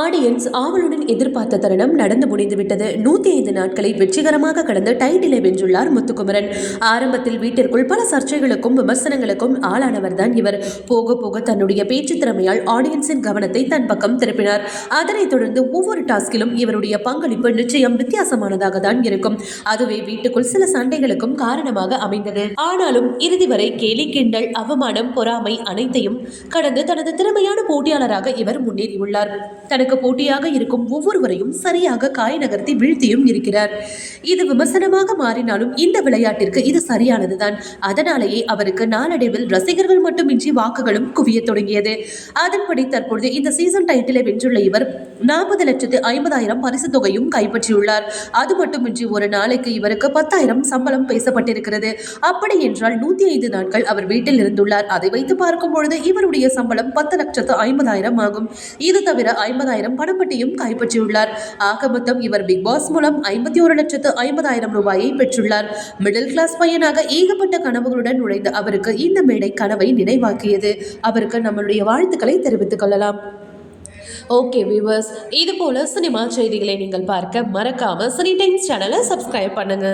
Audience ஆவலுடன் எதிர்பார்த்த தருணம் நடந்து முடிந்துவிட்டது. 105 நாட்களை வெற்றிகரமாக கடந்து டைட்டிலை வென்றுள்ளார் முத்துக்குமரன். ஆரம்பத்தில் வீட்டிற்குள் பல சர்ச்சைகளுக்கும் விமர்சனங்களுக்கும் ஆளானவர் தான் இவர். போக போக தன்னுடைய பேச்சு திறமையால் ஆடியன்ஸின் கவனத்தை தன் பக்கம் திருப்பினார். அதனைத் தொடர்ந்து ஒவ்வொரு டாஸ்கிலும் இவருடைய பங்களிப்பு நிச்சயம் வித்தியாசமானதாக தான் இருக்கும். அதுவே வீட்டுக்குள் சில சண்டைகளுக்கும் காரணமாக அமைந்தது. ஆனாலும் இறுதி வரை கேலி, கிண்டல், அவமானம், பொறாமை அனைத்தையும் கடந்து தனது திறமையான போட்டியாளராக இவர் முன்னேறியுள்ளார். தனக்கு போட்டியாக இருக்கும் ஒவ்வொருவரையும் சரியாக காய் நகர்த்தி வீழ்த்தியும் இருக்கிறார். இது விமர்சனமாக மாறினாலும் இந்த விளையாட்டிற்கு இது சரியானதுதான். அதனாலேயே அவருக்கு நாளடைவில் ரசிகர்கள் மட்டுமின்றி வாக்குகளும் குவிய தொடங்கியது. அதன்படி தற்பொழுது இந்த சீசன் டைட்டிலை வென்றுள்ள இவர் 40,50,000 பரிசு தொகையும் கைப்பற்றியுள்ளார். அது மட்டுமின்றி ஒரு நாளைக்கு இவருக்கு 10,000 சம்பளம் பேசப்பட்டிருக்கிறது. அப்படி என்றால் 105 நாட்கள் அவர் வீட்டில் இருந்துள்ளார். அதை வைத்து பார்க்கும் பொழுது இவருடைய சம்பளம் 10,50,000 ஆகும். இது தவிர 50,000 பணப்பட்டியும் கைப்பற்றியுள்ளார். ஆக மொத்தம் இவர் பிக் பாஸ் மூலம் 51,50,000 ரூபாயை பெற்றுள்ளார். மிடில் கிளாஸ் பையனாக ஏகப்பட்ட கனவுகளுடன் நுழைந்த அவருக்கு இந்த மேடை கனவை நினைவாக்கியது. அவருக்கு நம்மளுடைய வாழ்த்துக்களை தெரிவித்துக் கொள்ளலாம். ஓகே வியூவர்ஸ், இது போல சினிமா செய்திகளை நீங்கள் பார்க்க மறக்காம சினி டைம்ஸ் சேனலை சப்ஸ்கிரைப் பண்ணுங்க.